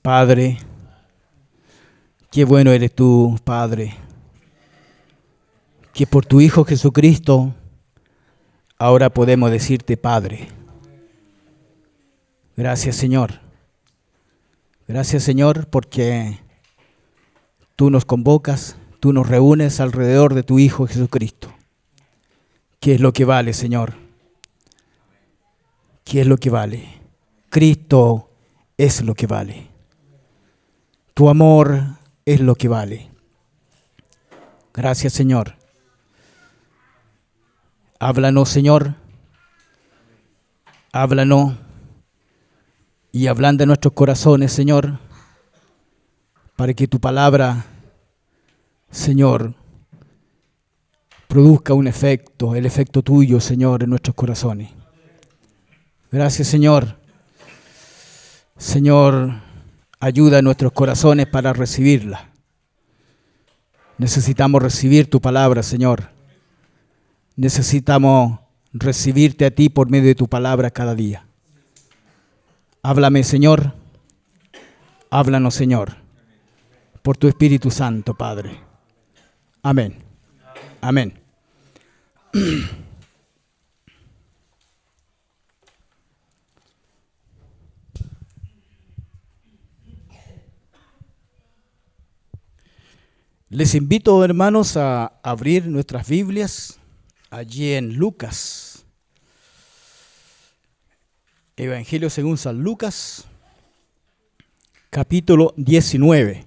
Padre, qué bueno eres tú, Padre, que por tu Hijo Jesucristo ahora podemos decirte Padre. Gracias, Señor. Gracias, Señor, porque tú nos convocas, tú nos reúnes alrededor de tu Hijo Jesucristo. ¿Qué es lo que vale, Señor? ¿Qué es lo que vale? Cristo es lo que vale. Tu amor es lo que vale. Gracias, Señor. Háblanos, Señor. Háblanos y ablanda nuestros corazones, Señor, para que tu palabra, Señor, produzca un efecto, el efecto tuyo, Señor, en nuestros corazones. Gracias, Señor. Señor, ayuda a nuestros corazones para recibirla. Necesitamos recibir tu palabra, Señor. Necesitamos recibirte a ti por medio de tu palabra cada día. Háblame, Señor. Háblanos, Señor, por tu Espíritu Santo, Padre. Amén. Amén. Les invito, hermanos, a abrir nuestras Biblias allí en Lucas. Evangelio según San Lucas, capítulo 19.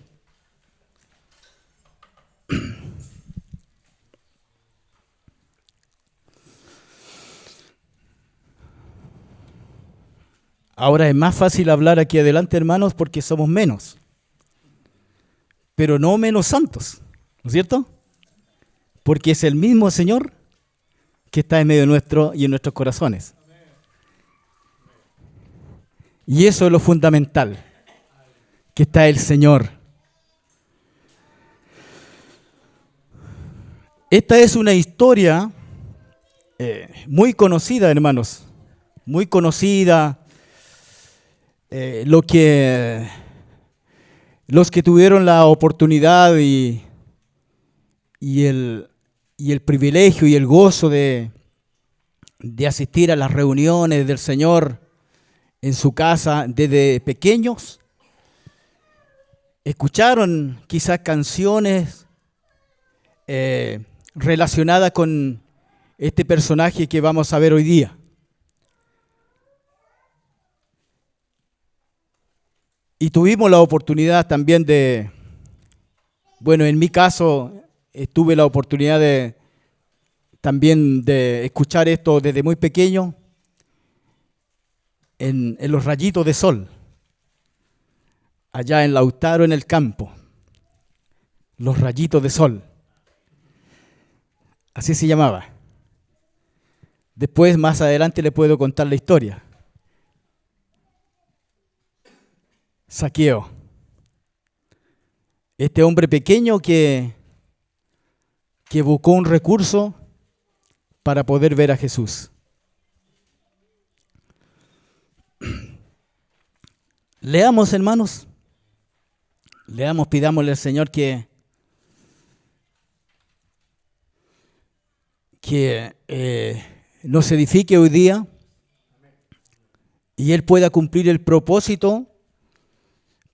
Ahora es más fácil hablar aquí adelante, hermanos, porque somos menos, pero no menos santos, ¿no es cierto? Porque es el mismo Señor que está en medio nuestro y en nuestros corazones. Y eso es lo fundamental, que está el Señor. Esta es una historia muy conocida, hermanos, muy conocida. Los que tuvieron la oportunidad y el privilegio y el gozo de asistir a las reuniones del Señor en su casa desde pequeños, escucharon quizás canciones relacionadas con este personaje que vamos a ver hoy día. Y tuvimos la oportunidad también en mi caso, tuve la oportunidad también de escuchar esto desde muy pequeño en los rayitos de sol, allá en Lautaro, en el campo, los rayitos de sol, así se llamaba. Después, más adelante, le puedo contar la historia. Zaqueo, este hombre pequeño que buscó un recurso para poder ver a Jesús. Leamos, hermanos, pidámosle al Señor que nos edifique hoy día y Él pueda cumplir el propósito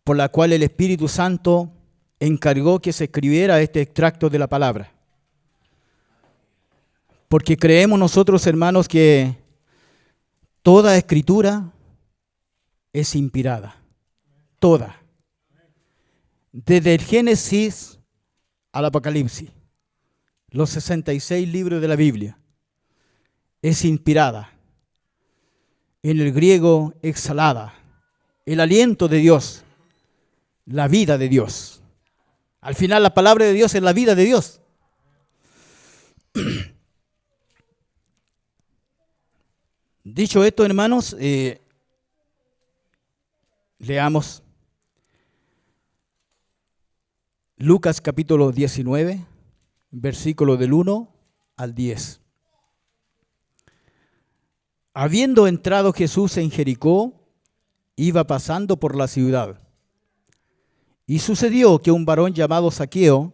por la cual el Espíritu Santo encargó que se escribiera este extracto de la palabra. Porque creemos nosotros, hermanos, que toda escritura es inspirada. Toda. Desde el Génesis al Apocalipsis, los 66 libros de la Biblia, es inspirada. En el griego, exhalada. El aliento de Dios. La vida de Dios. Al final la palabra de Dios es la vida de Dios. Dicho esto, hermanos, leamos Lucas capítulo 19, versículo del 1 al 10. Habiendo entrado Jesús en Jericó, iba pasando por la ciudad. Y sucedió que un varón llamado Zaqueo,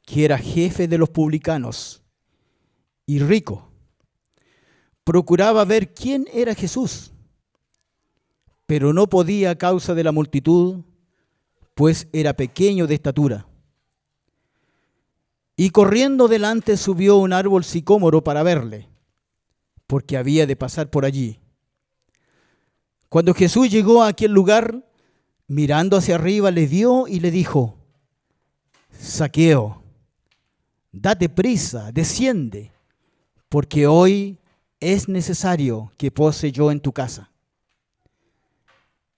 que era jefe de los publicanos y rico, procuraba ver quién era Jesús, pero no podía a causa de la multitud, pues era pequeño de estatura. Y corriendo delante subió un árbol sicómoro para verle, porque había de pasar por allí. Cuando Jesús llegó a aquel lugar, mirando hacia arriba, le vio y le dijo: Zaqueo, date prisa, desciende, porque hoy es necesario que pose yo en tu casa.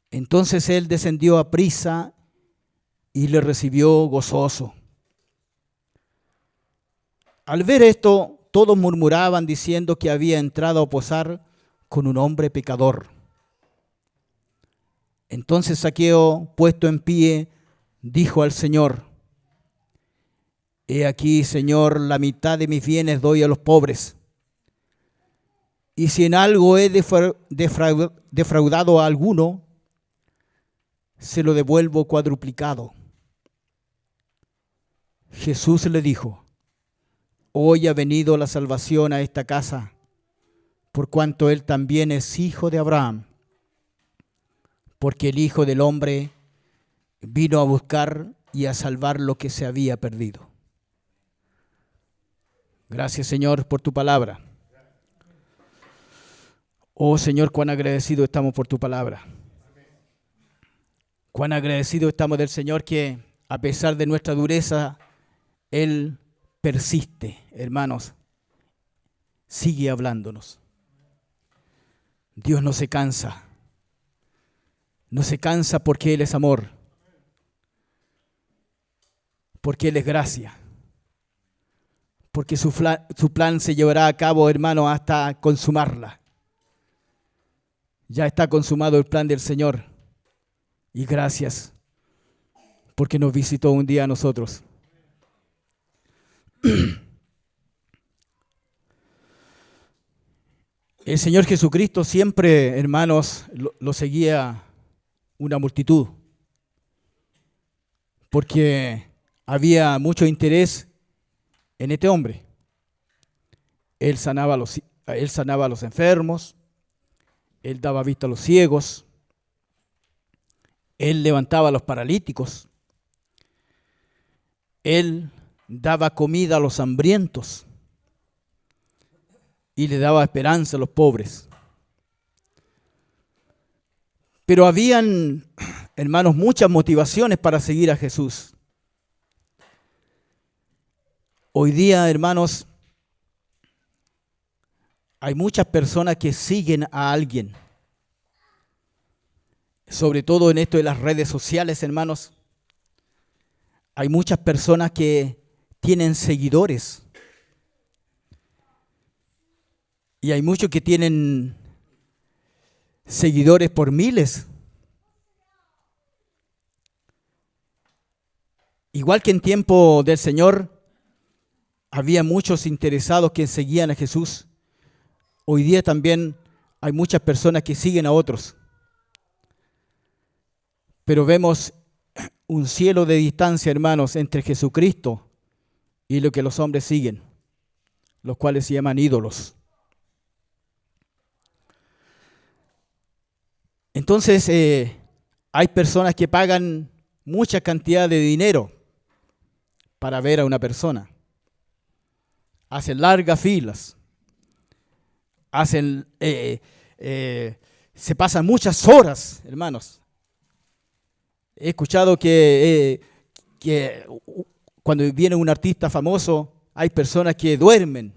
Entonces él descendió a prisa y le recibió gozoso. Al ver esto, todos murmuraban diciendo que había entrado a posar con un hombre pecador. Entonces Zaqueo, puesto en pie, dijo al Señor: He aquí, Señor, la mitad de mis bienes doy a los pobres. Y si en algo he defraudado a alguno, se lo devuelvo cuadruplicado. Jesús le dijo: Hoy ha venido la salvación a esta casa, por cuanto él también es hijo de Abraham, porque el Hijo del Hombre vino a buscar y a salvar lo que se había perdido. Gracias, Señor, por tu palabra. Oh, Señor, cuán agradecidos estamos por tu palabra. Cuán agradecidos estamos del Señor que, a pesar de nuestra dureza, Él persiste, hermanos, sigue hablándonos. Dios no se cansa. No se cansa porque Él es amor, porque Él es gracia, porque su plan se llevará a cabo, hermano, hasta consumarla. Ya está consumado el plan del Señor. Y gracias porque nos visitó un día a nosotros. El Señor Jesucristo siempre, hermanos, lo seguía una multitud, porque había mucho interés en este hombre. Él sanaba a los enfermos, Él daba vista a los ciegos, Él levantaba a los paralíticos, Él daba comida a los hambrientos y le daba esperanza a los pobres. Pero habían, hermanos, muchas motivaciones para seguir a Jesús. Hoy día, hermanos, hay muchas personas que siguen a alguien. Sobre todo en esto de las redes sociales, hermanos. Hay muchas personas que tienen seguidores. Y hay muchos que tienen seguidores por miles. Igual que en tiempo del Señor, había muchos interesados que seguían a Jesús. Hoy día también hay muchas personas que siguen a otros. Pero vemos un cielo de distancia, hermanos, entre Jesucristo y lo que los hombres siguen, los cuales se llaman ídolos. Entonces, hay personas que pagan mucha cantidad de dinero para ver a una persona. Hacen largas filas. Se pasan muchas horas, hermanos. He escuchado que cuando viene un artista famoso, hay personas que duermen,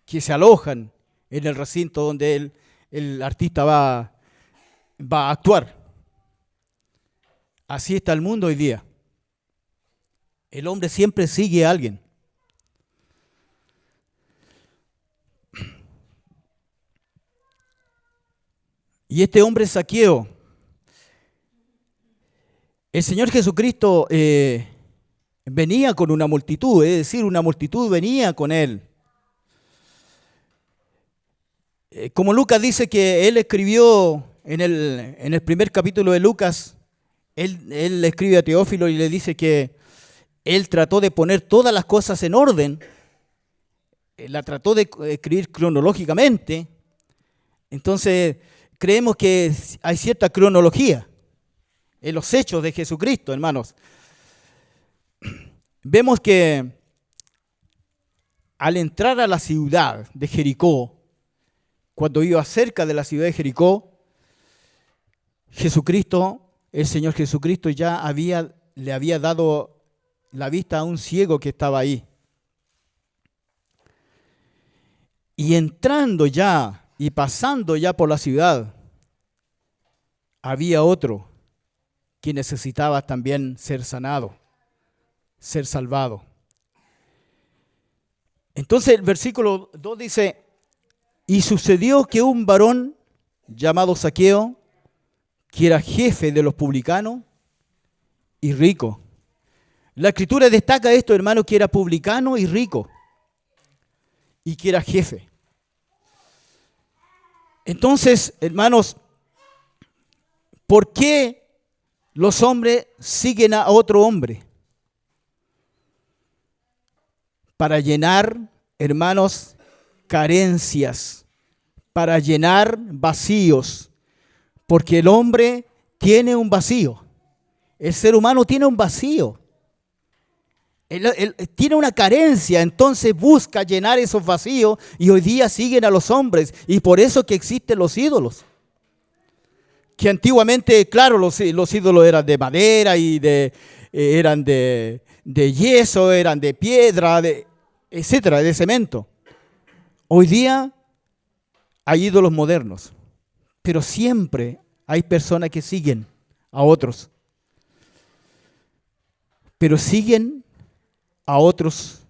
que se alojan en el recinto donde el artista va a actuar. Así está el mundo hoy día. El hombre siempre sigue a alguien. Y este hombre Zaqueo, el Señor Jesucristo venía con una multitud, es decir, una multitud venía con él. Como Lucas dice que él escribió en el primer capítulo de Lucas, él le escribe a Teófilo y le dice que él trató de poner todas las cosas en orden, la trató de escribir cronológicamente. Entonces, creemos que hay cierta cronología en los hechos de Jesucristo, hermanos. Vemos que al entrar a la ciudad de Jericó, cuando iba cerca de la ciudad de Jericó, Jesucristo, el Señor Jesucristo ya le había dado la vista a un ciego que estaba ahí. Y entrando ya y pasando ya por la ciudad, había otro que necesitaba también ser sanado, ser salvado. Entonces el versículo 2 dice, y sucedió que un varón llamado Zaqueo, que era jefe de los publicanos y rico. La Escritura destaca esto, hermano, que era publicano y rico, y que era jefe. Entonces, hermanos, ¿por qué los hombres siguen a otro hombre? Para llenar, hermanos, carencias, para llenar vacíos, porque el hombre tiene un vacío, el ser humano tiene un vacío, él tiene una carencia, entonces busca llenar esos vacíos y hoy día siguen a los hombres y por eso que existen los ídolos. Que antiguamente, claro, los ídolos eran de madera y eran de yeso, eran de piedra, etcétera, de cemento. Hoy día hay ídolos modernos, pero siempre hay personas que siguen a otros. Pero siguen a otros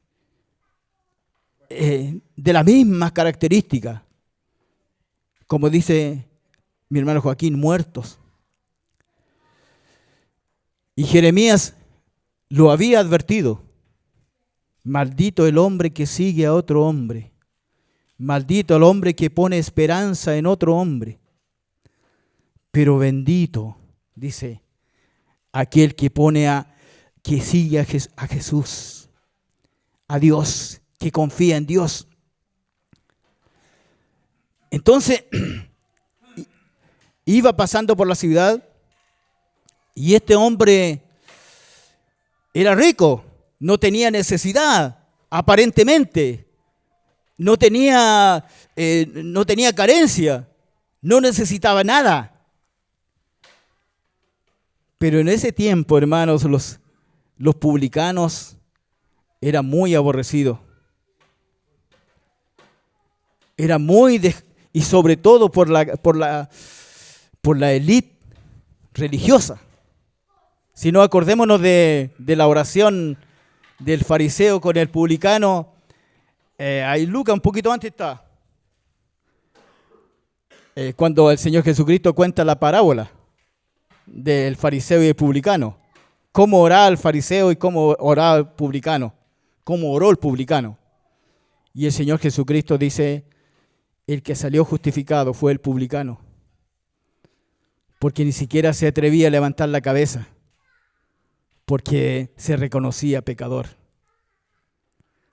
de la misma característica, como dice mi hermano Joaquín, muertos. Y Jeremías lo había advertido. Maldito el hombre que sigue a otro hombre. Maldito el hombre que pone esperanza en otro hombre. Pero bendito, dice, aquel que que sigue a Jesús, a Dios, que confía en Dios. Entonces, iba pasando por la ciudad y este hombre era rico, no tenía necesidad, aparentemente, no tenía carencia, no necesitaba nada. Pero en ese tiempo, hermanos, los publicanos eran muy aborrecidos. Era y sobre todo por la élite religiosa. Si no, acordémonos de la oración del fariseo con el publicano. Ahí Lucas un poquito antes está. Cuando el Señor Jesucristo cuenta la parábola del fariseo y el publicano. Cómo oraba el fariseo y cómo oraba el publicano. Cómo oró el publicano. Y el Señor Jesucristo dice, el que salió justificado fue el publicano. Porque ni siquiera se atrevía a levantar la cabeza. Porque se reconocía pecador.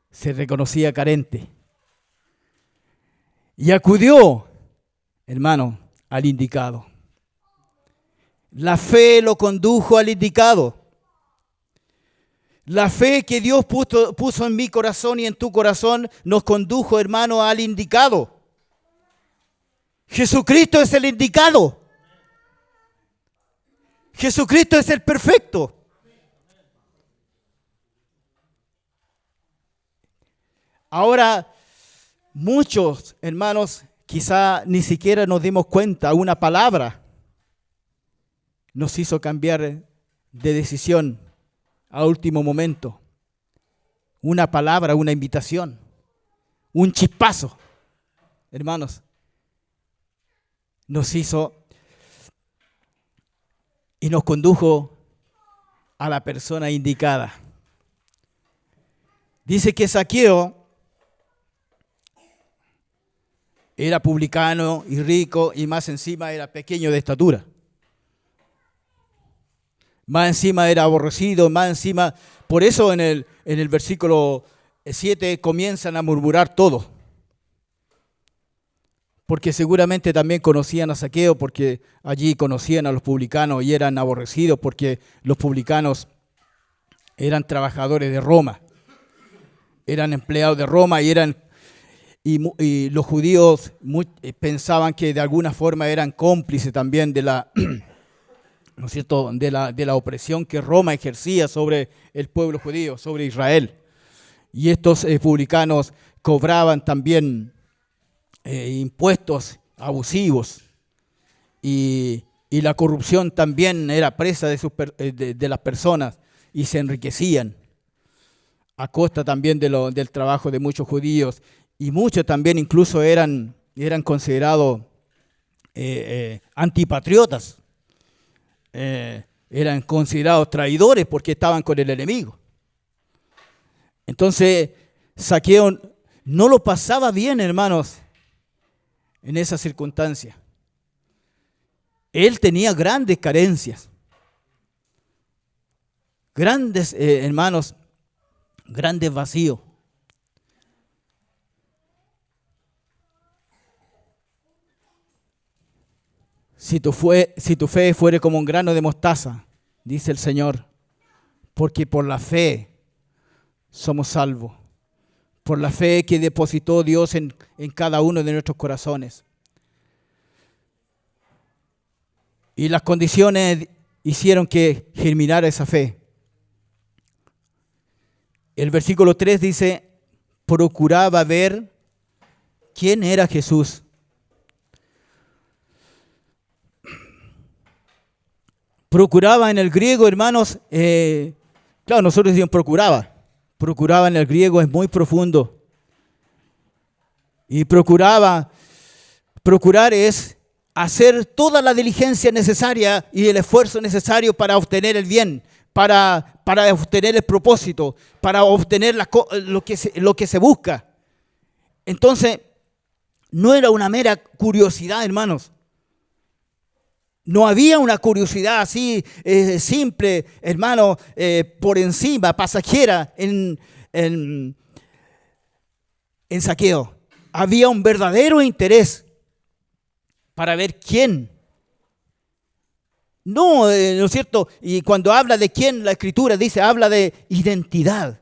Se reconocía carente. Y acudió, hermano, al indicado. La fe lo condujo al indicado. La fe que Dios puso en mi corazón y en tu corazón nos condujo, hermano, al indicado. Jesucristo es el indicado. Jesucristo es el perfecto. Ahora, muchos hermanos, quizá ni siquiera nos dimos cuenta, una palabra nos hizo cambiar de decisión a último momento. Una palabra, una invitación, un chispazo, hermanos, nos hizo y nos condujo a la persona indicada. Dice que Zaqueo era publicano y rico y más encima era pequeño de estatura. Más encima era aborrecido, más encima. Por eso en el versículo 7 comienzan a murmurar todo. Porque seguramente también conocían a Zaqueo, porque allí conocían a los publicanos y eran aborrecidos, porque los publicanos eran trabajadores de Roma, eran empleados de Roma y los judíos pensaban que de alguna forma eran cómplices también de la, ¿no es cierto?, de la opresión que Roma ejercía sobre el pueblo judío, sobre Israel. Y estos publicanos cobraban también impuestos abusivos y la corrupción también era presa de las personas y se enriquecían a costa también del trabajo de muchos judíos, y muchos también incluso eran considerados antipatriotas, eran considerados traidores porque estaban con el enemigo. Entonces Zaqueo no lo pasaba bien, hermanos, en esa circunstancia. Él tenía grandes carencias, grandes, hermanos, grandes vacíos. Si tu fe fuere como un grano de mostaza, dice el Señor, porque por la fe somos salvos, por la fe que depositó Dios en cada uno de nuestros corazones. Y las condiciones hicieron que germinara esa fe. El versículo 3 dice, procuraba ver quién era Jesús. Procuraba en el griego, hermanos, claro, nosotros decimos procuraba. Procuraba en el griego es muy profundo. Y procurar es hacer toda la diligencia necesaria y el esfuerzo necesario para obtener el bien, para obtener el propósito, para obtener lo que se busca. Entonces, no era una mera curiosidad, hermanos. No había una curiosidad así simple, hermano, por encima, pasajera en Zaqueo. Había un verdadero interés para ver quién. No, ¿no es cierto? Y cuando habla de quién, la Escritura dice, habla de identidad.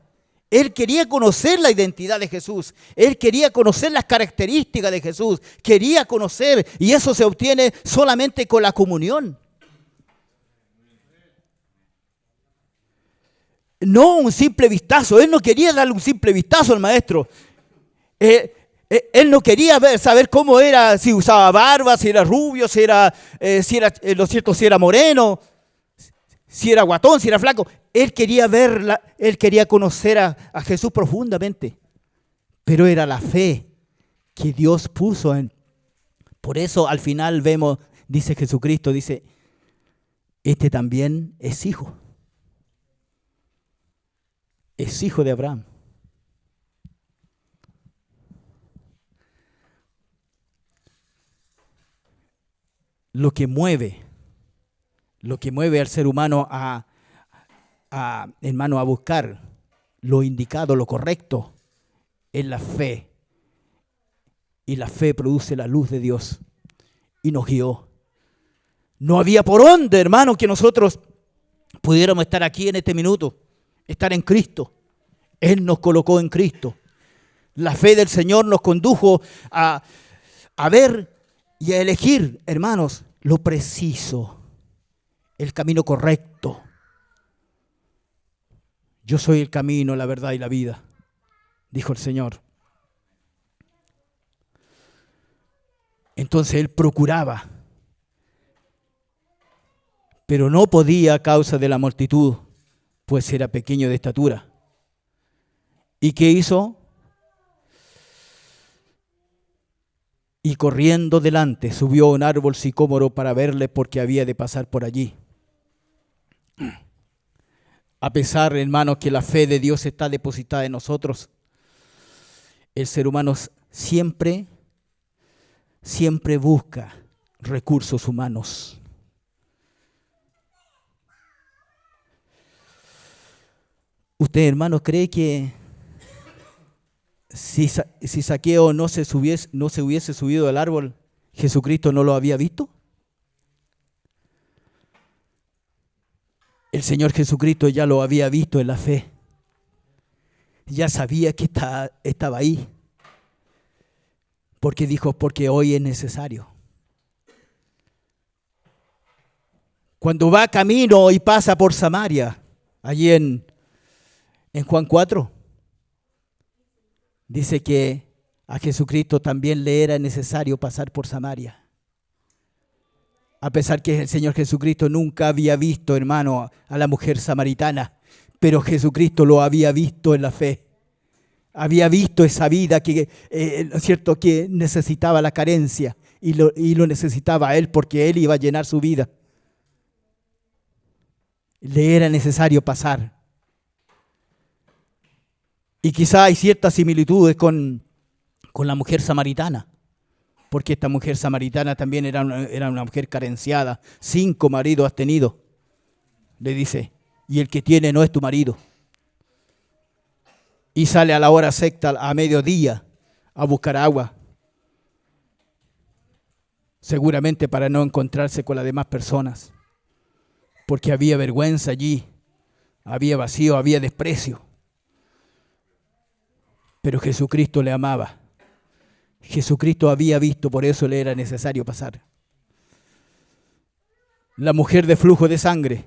Él quería conocer la identidad de Jesús. Él quería conocer las características de Jesús. Quería conocer, y eso se obtiene solamente con la comunión. No un simple vistazo. Él no quería darle un simple vistazo al maestro. Él no quería saber cómo era, si usaba barba, si era rubio, si era lo cierto, si era moreno, si era guatón, si era flaco. Él quería verla, él quería conocer a Jesús profundamente. Pero era la fe que Dios puso en. Por eso al final vemos, dice Jesucristo, dice, este también es hijo. Es hijo de Abraham. Lo que mueve al ser humano hermano, a buscar lo indicado, lo correcto, es la fe. Y la fe produce la luz de Dios. Y nos guió. No había por dónde, hermano, que nosotros pudiéramos estar aquí en este minuto, estar en Cristo. Él nos colocó en Cristo. La fe del Señor nos condujo a ver y a elegir, hermanos, lo preciso, el camino correcto. Yo soy el camino, la verdad y la vida, dijo el Señor. Entonces él procuraba, pero no podía a causa de la multitud, pues era pequeño de estatura. ¿Y qué hizo? Y corriendo delante subió a un árbol sicómoro para verle, porque había de pasar por allí. A pesar, hermanos, que la fe de Dios está depositada en nosotros, el ser humano siempre busca recursos humanos. ¿Usted, hermano, cree que si Zaqueo no se hubiese subido al árbol, Jesucristo no lo había visto? El Señor Jesucristo ya lo había visto en la fe. Ya sabía que estaba ahí. Porque dijo, porque hoy es necesario. Cuando va camino y pasa por Samaria, allí en Juan 4, dice que a Jesucristo también le era necesario pasar por Samaria. A pesar que el Señor Jesucristo nunca había visto, hermano, a la mujer samaritana, pero Jesucristo lo había visto en la fe. Había visto esa vida que, ¿no es cierto?, que necesitaba la carencia y lo necesitaba a Él porque Él iba a llenar su vida. Le era necesario pasar. Y quizá hay ciertas similitudes con la mujer samaritana, porque esta mujer samaritana también era una mujer carenciada. 5 maridos has tenido, le dice, y el que tiene no es tu marido. Y sale a la hora sexta, a mediodía, a buscar agua, seguramente para no encontrarse con las demás personas, porque había vergüenza allí, había vacío, había desprecio. Pero Jesucristo le amaba. Jesucristo había visto, por eso le era necesario pasar. La mujer de flujo de sangre.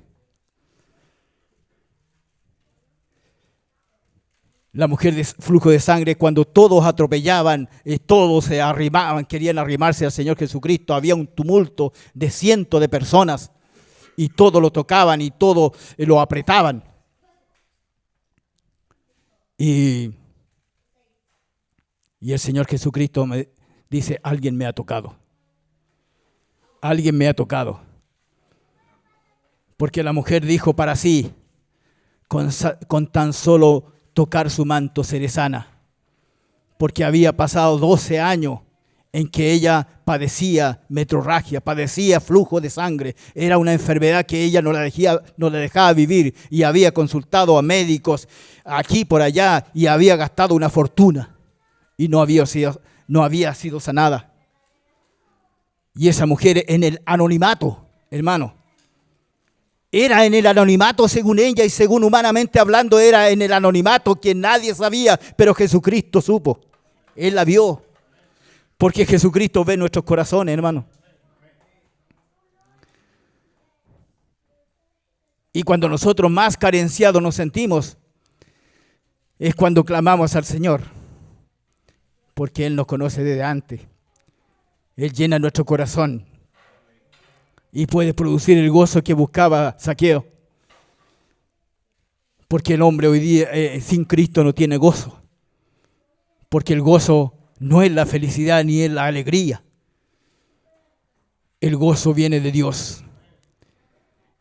La mujer de flujo de sangre, cuando todos atropellaban, todos se arrimaban, querían arrimarse al Señor Jesucristo. Había un tumulto de cientos de personas y todos lo tocaban y todos lo apretaban. Y el Señor Jesucristo me dice, alguien me ha tocado. Alguien me ha tocado. Porque la mujer dijo para sí, con tan solo tocar su manto seré sana. Porque había pasado 12 años en que ella padecía metrorragia, padecía flujo de sangre. Era una enfermedad que ella no la dejaba vivir y había consultado a médicos aquí por allá y había gastado una fortuna. Y no había sido sanada. Y esa mujer en el anonimato, hermano, era en el anonimato según ella y según humanamente hablando era en el anonimato que nadie sabía, pero Jesucristo supo. Él la vio, porque Jesucristo ve nuestros corazones, hermano. Y cuando nosotros más carenciados nos sentimos, es cuando clamamos al Señor. Porque Él nos conoce desde antes. Él llena nuestro corazón y puede producir el gozo que buscaba Zaqueo. Porque el hombre hoy día sin Cristo no tiene gozo. Porque el gozo no es la felicidad ni es la alegría. El gozo viene de Dios.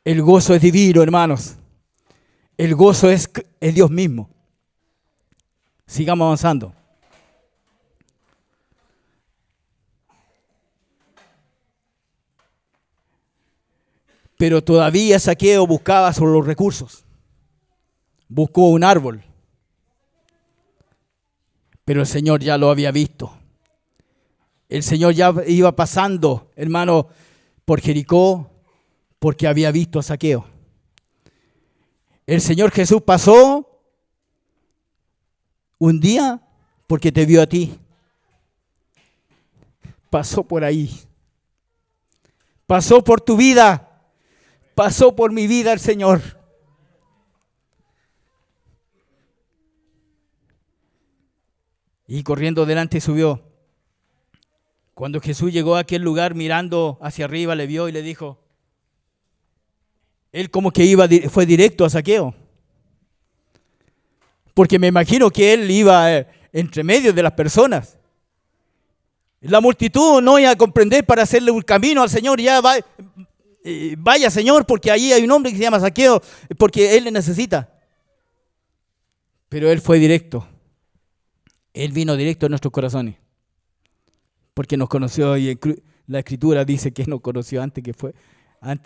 El gozo es divino, hermanos. El gozo es Dios mismo. Sigamos avanzando. Pero todavía Zaqueo buscaba sobre los recursos. Buscó un árbol. Pero el Señor ya lo había visto. El Señor ya iba pasando, hermano, por Jericó, porque había visto a Zaqueo. El Señor Jesús pasó un día porque te vio a ti. Pasó por ahí. Pasó por tu vida. Pasó por mi vida el Señor. Y corriendo delante subió. Cuando Jesús llegó a aquel lugar mirando hacia arriba, le vio y le dijo. Él como que fue directo a Zaqueo. Porque me imagino que él iba entre medio de las personas. La multitud no iba a comprender para hacerle un camino al Señor. Ya va. Vaya Señor, porque allí hay un hombre que se llama Zaqueo, porque Él le necesita. Pero Él fue directo. Él vino directo a nuestros corazones. Porque nos conoció y la Escritura dice que nos conoció antes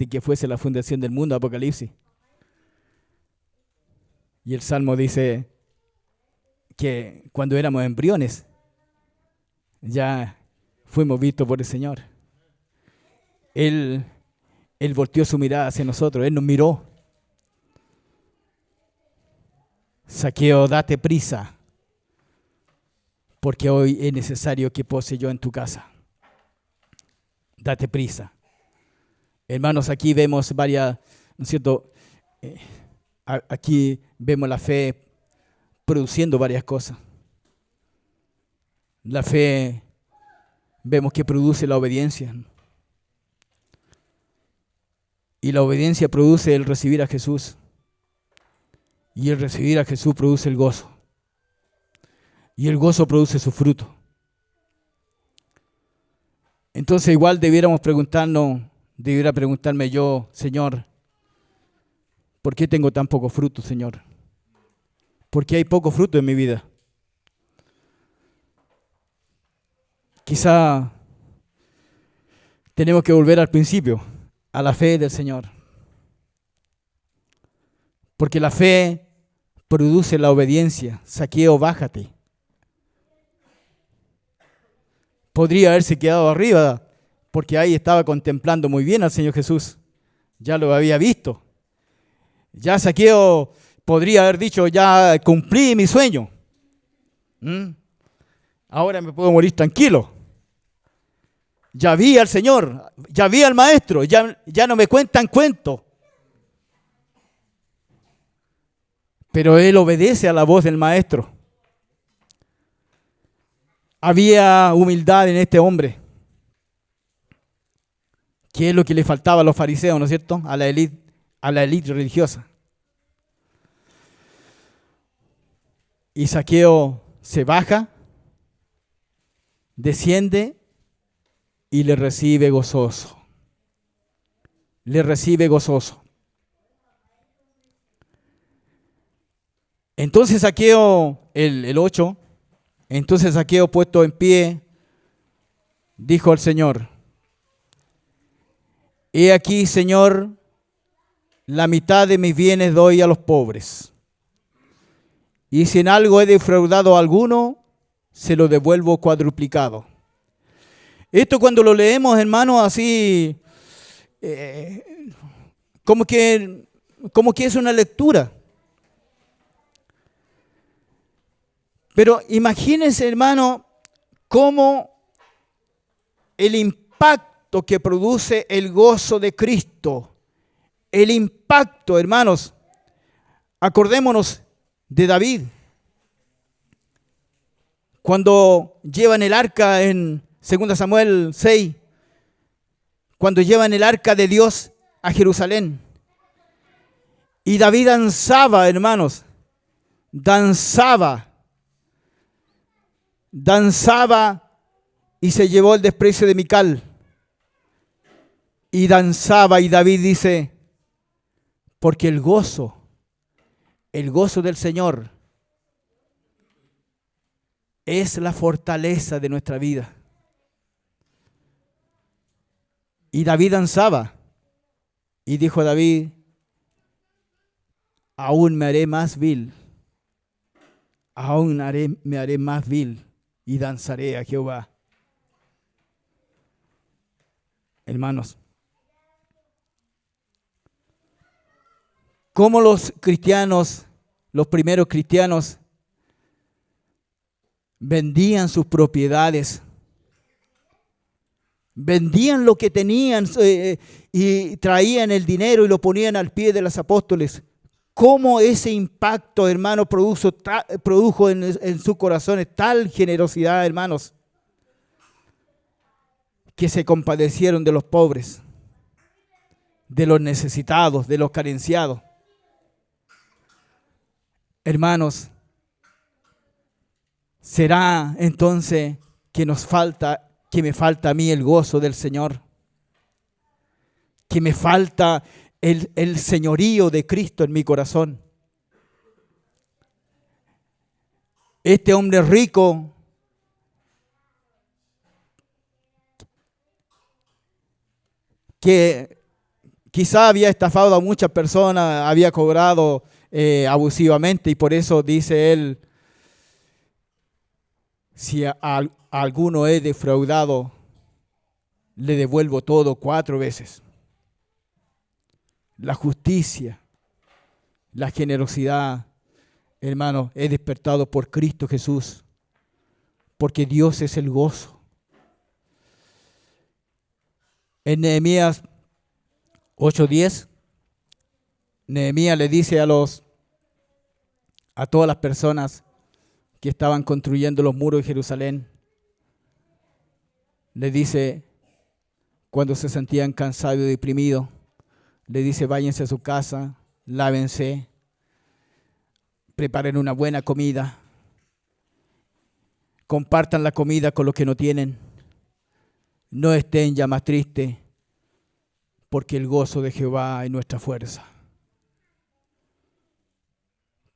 que fuese la fundación del mundo, Apocalipsis. Y el Salmo dice que cuando éramos embriones, ya fuimos vistos por el Señor. Él volteó su mirada hacia nosotros, Él nos miró. Zaqueo, date prisa, porque hoy es necesario que pose yo en tu casa. Date prisa. Hermanos, aquí vemos varias, ¿no es cierto? Aquí vemos la fe produciendo varias cosas. La fe vemos que produce la obediencia. Y la obediencia produce el recibir a Jesús. Y el recibir a Jesús produce el gozo. Y el gozo produce su fruto. Entonces igual debiera preguntarme yo, Señor, ¿por qué tengo tan poco fruto, Señor? ¿Por qué hay poco fruto en mi vida? Quizá tenemos que volver al principio, a la fe del Señor. Porque la fe produce la obediencia. Zaqueo, bájate. Podría haberse quedado arriba, porque ahí estaba contemplando muy bien al Señor Jesús. Ya lo había visto. Ya Zaqueo podría haber dicho, ya cumplí mi sueño. Ahora me puedo morir tranquilo. Ya vi al Señor, ya vi al Maestro, ya no me cuentan cuentos. Pero él obedece a la voz del Maestro. Había humildad en este hombre, que es lo que le faltaba a los fariseos, ¿no es cierto? A la élite religiosa. Y Zaqueo se baja, desciende y le recibe gozoso. Le recibe gozoso. Entonces Zaqueo, el 8, entonces Zaqueo, puesto en pie, dijo al Señor: He aquí, Señor, la mitad de mis bienes doy a los pobres. Y si en algo he defraudado a alguno, se lo devuelvo cuadruplicado. Esto cuando lo leemos, hermano, así, como que es una lectura. Pero imagínense, hermano, cómo el impacto que produce el gozo de Cristo, el impacto, hermanos, acordémonos de David, cuando llevan el arca en 2 Samuel 6, cuando llevan el arca de Dios a Jerusalén. Y David danzaba, hermanos, danzaba y se llevó el desprecio de Mical. Y danzaba, y David dice, porque el gozo del Señor es la fortaleza de nuestra vida. Y David danzaba, y dijo David, aún me haré más vil, me haré más vil, y danzaré a Jehová. Hermanos, cómo los cristianos, los primeros cristianos, vendían sus propiedades, vendían lo que tenían y traían el dinero y lo ponían al pie de los apóstoles. Cómo ese impacto, hermano, produjo en sus corazones tal generosidad, hermanos, que se compadecieron de los pobres, de los necesitados, de los carenciados. Hermanos, ¿será entonces que me falta a mí el gozo del Señor? Que me falta el señorío de Cristo en mi corazón. Este hombre rico que quizá había estafado a muchas personas, había cobrado abusivamente, y por eso dice él, si a alguno he defraudado, le devuelvo todo 4 veces. La justicia, la generosidad, hermano, es despertado por Cristo Jesús, porque Dios es el gozo. En Nehemías 8:10, Nehemías le dice a todas las personas que estaban construyendo los muros de Jerusalén, le dice, cuando se sentían cansados y deprimidos, le dice, váyanse a su casa, lávense, preparen una buena comida, compartan la comida con los que no tienen, no estén ya más tristes, porque el gozo de Jehová es nuestra fuerza.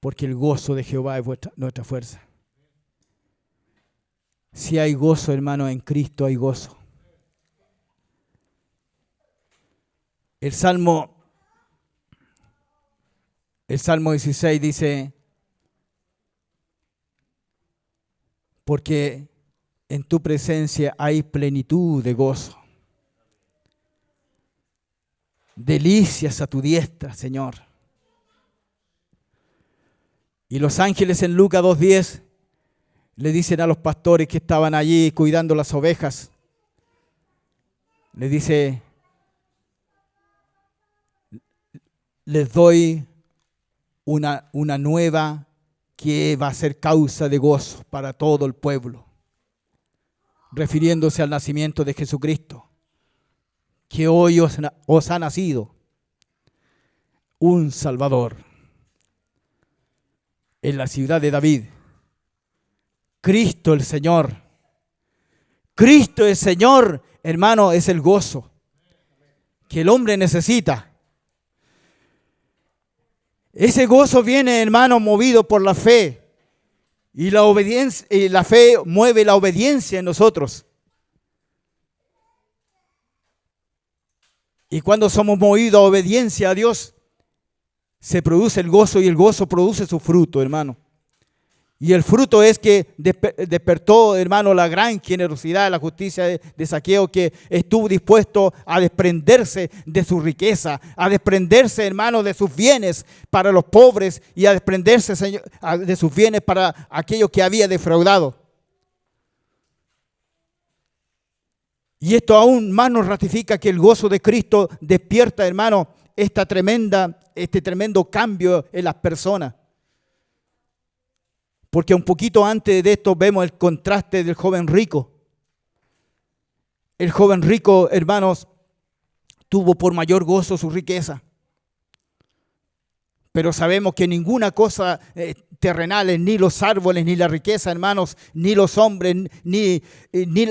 Porque el gozo de Jehová es nuestra fuerza. Si hay gozo, hermano, en Cristo hay gozo. El Salmo 16 dice, porque en tu presencia hay plenitud de gozo. Delicias a tu diestra, Señor. Y los ángeles en Lucas 2:10 le dicen a los pastores que estaban allí cuidando las ovejas, le dice, les doy una nueva que va a ser causa de gozo para todo el pueblo, refiriéndose al nacimiento de Jesucristo, que hoy os ha nacido un Salvador en la ciudad de David, Cristo el Señor. Cristo el Señor, hermano, es el gozo que el hombre necesita. Ese gozo viene, hermano, movido por la fe. Y la obediencia, y la fe mueve la obediencia en nosotros. Y cuando somos movidos a obediencia a Dios, se produce el gozo, y el gozo produce su fruto, hermano. Y el fruto es que despertó, hermano, la gran generosidad, la justicia de Zaqueo, que estuvo dispuesto a desprenderse de su riqueza, a desprenderse, hermano, de sus bienes para los pobres, y a desprenderse, Señor, de sus bienes para aquellos que había defraudado. Y esto aún más nos ratifica que el gozo de Cristo despierta, hermano, este tremendo cambio en las personas. Porque un poquito antes de esto vemos el contraste del joven rico. El joven rico, hermanos, tuvo por mayor gozo su riqueza. Pero sabemos que ninguna cosa terrenal, ni los árboles, ni la riqueza, hermanos, ni los hombres, ni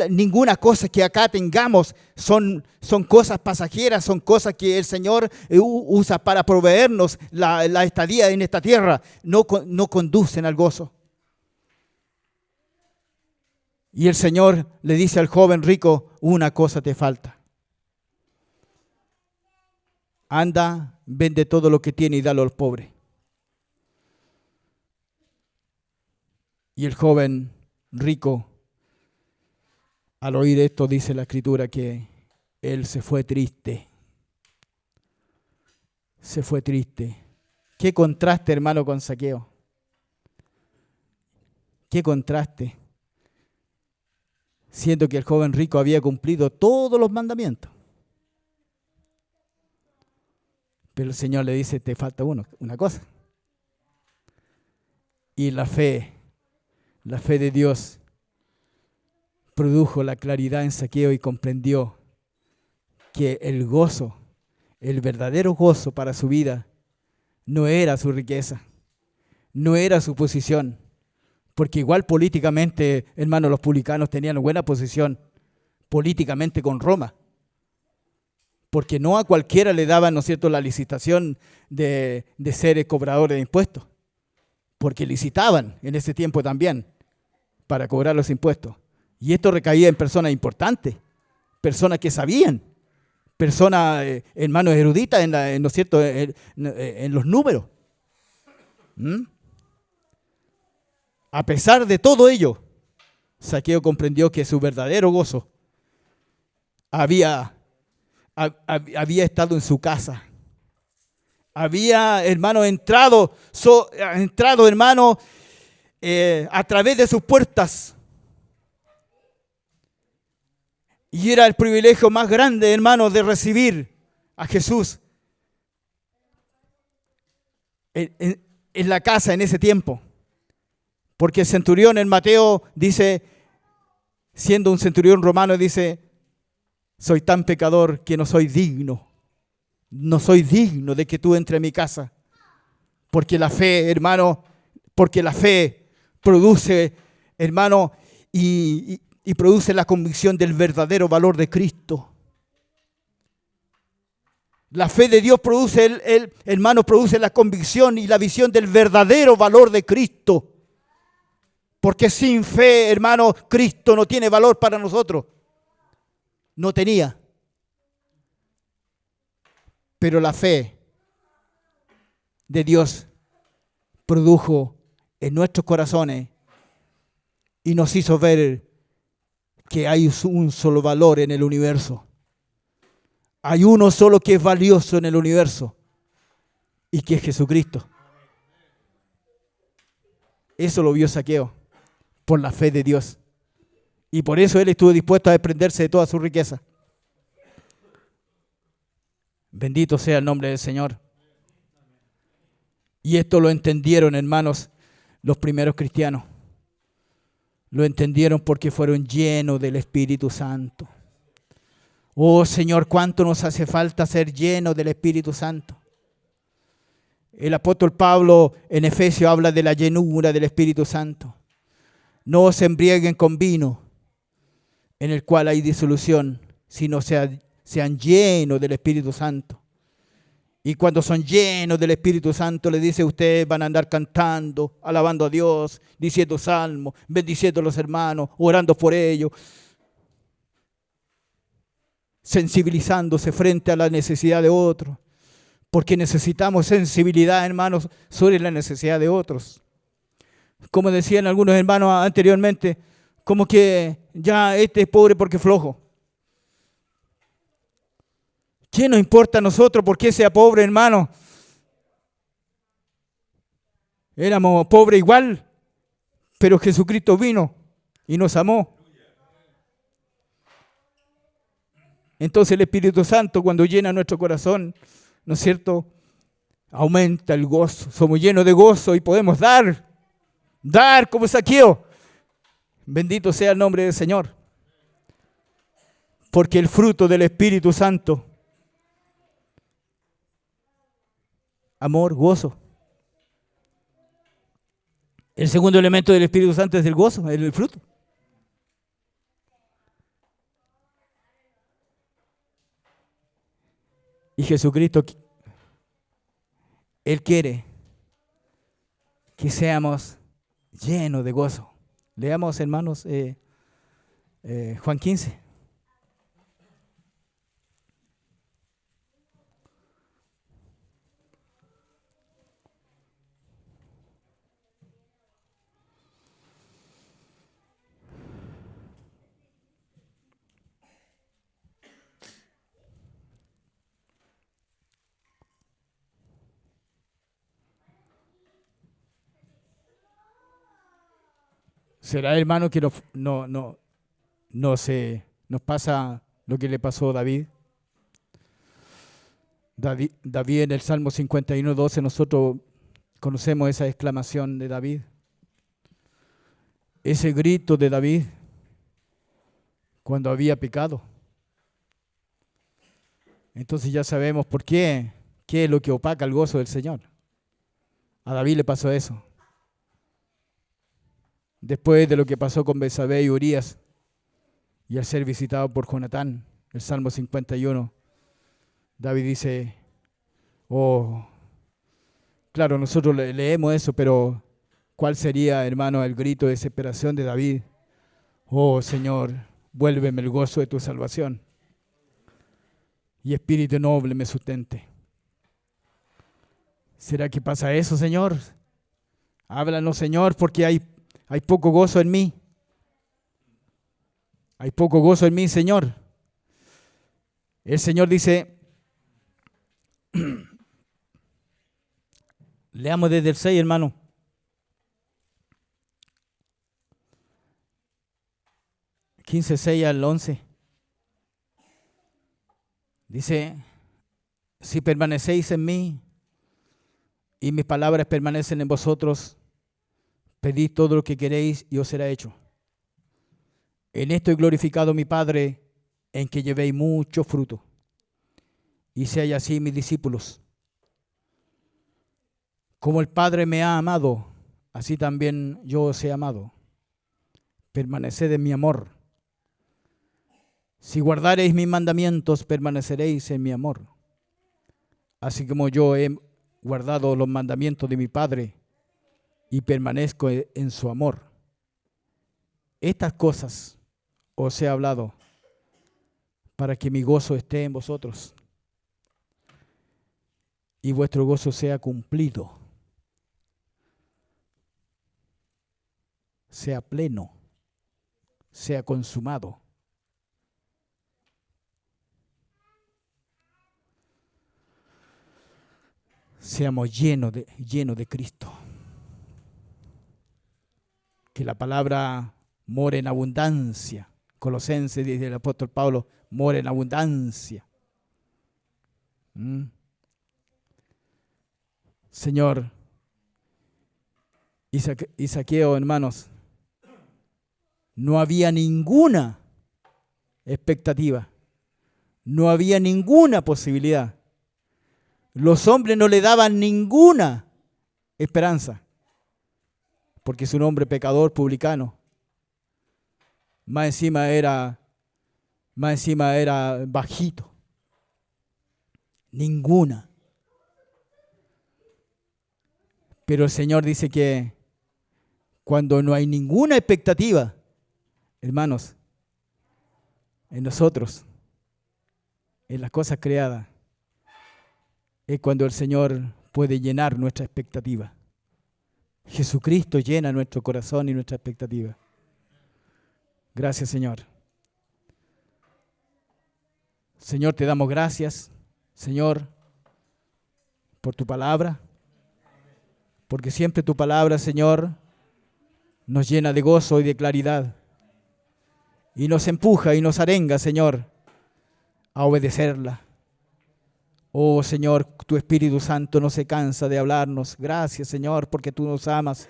ninguna cosa que acá tengamos son cosas pasajeras, son cosas que el Señor usa para proveernos la estadía en esta tierra. No conducen al gozo. Y el Señor le dice al joven rico, una cosa te falta. Anda, vende todo lo que tiene y dalo al pobre. Y el joven rico, al oír esto, dice la Escritura que él se fue triste. Se fue triste. Qué contraste, hermano, con Zaqueo. Qué contraste. Siendo que el joven rico había cumplido todos los mandamientos. Pero el Señor le dice, te falta una cosa. Y la fe de Dios produjo la claridad en Zaqueo y comprendió que el gozo, el verdadero gozo para su vida, no era su riqueza, no era su posición. Porque igual políticamente, hermano, los publicanos tenían buena posición políticamente con Roma. Porque no a cualquiera le daban, ¿no es cierto?, la licitación de ser cobradores de impuestos. Porque licitaban en ese tiempo también para cobrar los impuestos. Y esto recaía en personas importantes, personas que sabían, personas, hermanos, eruditas ¿no es cierto?, en los números. ¿Mm? A pesar de todo ello, Zaqueo comprendió que su verdadero gozo había estado en su casa. Había, hermano, entrado, hermano, a través de sus puertas. Y era el privilegio más grande, hermano, de recibir a Jesús en la casa en ese tiempo. Porque el centurión en Mateo dice, siendo un centurión romano, dice, soy tan pecador que no soy digno de que tú entres a mi casa. Porque la fe, hermano, produce, hermano, y produce la convicción del verdadero valor de Cristo. La fe de Dios produce, hermano, produce la convicción y la visión del verdadero valor de Cristo. Porque sin fe, hermano, Cristo no tiene valor para nosotros. No tenía. Pero la fe de Dios produjo en nuestros corazones y nos hizo ver que hay un solo valor en el universo. Hay uno solo que es valioso en el universo y que es Jesucristo. Eso lo vio Zaqueo por la fe de Dios. Y por eso él estuvo dispuesto a desprenderse de toda su riqueza. Bendito sea el nombre del Señor. Y esto lo entendieron, hermanos, los primeros cristianos. Lo entendieron porque fueron llenos del Espíritu Santo. Oh Señor, cuánto nos hace falta ser llenos del Espíritu Santo. El apóstol Pablo en Efesios habla de la llenura del Espíritu Santo. No se embriaguen con vino, en el cual hay disolución, sino sean llenos del Espíritu Santo. Y cuando son llenos del Espíritu Santo, le dice, ustedes van a andar cantando, alabando a Dios, diciendo salmos, bendiciendo a los hermanos, orando por ellos, sensibilizándose frente a la necesidad de otros, porque necesitamos sensibilidad, hermanos, sobre la necesidad de otros. Como decían algunos hermanos anteriormente, como que ya este es pobre porque es flojo. ¿Qué nos importa a nosotros por qué sea pobre, hermano? Éramos pobres igual, pero Jesucristo vino y nos amó. Entonces el Espíritu Santo, cuando llena nuestro corazón, ¿no es cierto?, aumenta el gozo. Somos llenos de gozo y podemos dar como Zaqueo. Bendito sea el nombre del Señor. Porque el fruto del Espíritu Santo, amor, gozo. El segundo elemento del Espíritu Santo es el gozo, el fruto. Y Jesucristo, Él quiere que seamos llenos de gozo. Leamos, hermanos, Juan 15. ¿Será, hermano, que nos pasa lo que le pasó a David? David en el Salmo 51:12, nosotros conocemos esa exclamación de David. Ese grito de David cuando había pecado. Entonces ya sabemos por qué es lo que opaca el gozo del Señor. A David le pasó eso. Después de lo que pasó con Betsabé y Urías, y al ser visitado por Jonatán, el Salmo 51, David dice, claro, nosotros leemos eso, pero ¿cuál sería, hermano, el grito de desesperación de David? Oh Señor, vuélveme el gozo de tu salvación, y espíritu noble me sustente. ¿Será que pasa eso, Señor? Háblanos, Señor, porque hay poco gozo en mí. Hay poco gozo en mí, Señor. El Señor dice, leamos desde el 6, hermano. Quince, 6 al 11. Dice, si permanecéis en mí y mis palabras permanecen en vosotros, pedid todo lo que queréis y os será hecho. En esto he glorificado a mi Padre, en que llevéis mucho fruto y seáis así mis discípulos. Como el Padre me ha amado, así también yo os he amado. Permaneced en mi amor. Si guardareis mis mandamientos, permaneceréis en mi amor. Así como yo he guardado los mandamientos de mi Padre y permanezco en su amor. Estas cosas os he hablado para que mi gozo esté en vosotros y vuestro gozo sea cumplido, sea pleno, sea consumado. Seamos llenos de Cristo. Que la palabra more en abundancia. Colosenses, dice el apóstol Pablo, more en abundancia. Señor, y Zaqueo, hermanos, no había ninguna expectativa, no había ninguna posibilidad. Los hombres no le daban ninguna esperanza, porque es un hombre pecador, publicano. Más encima era bajito. Ninguna. Pero el Señor dice que cuando no hay ninguna expectativa, hermanos, en nosotros, en las cosas creadas, es cuando el Señor puede llenar nuestra expectativa. Jesucristo llena nuestro corazón y nuestra expectativa. Gracias, Señor. Señor, te damos gracias, Señor, por tu palabra, porque siempre tu palabra, Señor, nos llena de gozo y de claridad, y nos empuja y nos arenga, Señor, a obedecerla. Oh, Señor, tu Espíritu Santo no se cansa de hablarnos. Gracias, Señor, porque tú nos amas.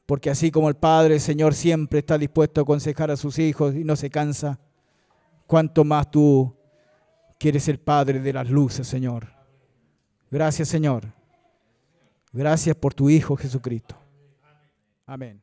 Porque así como el Padre, Señor, siempre está dispuesto a aconsejar a sus hijos y no se cansa, cuanto más tú quieres ser Padre de las luces, Señor. Gracias, Señor. Gracias por tu Hijo Jesucristo. Amén.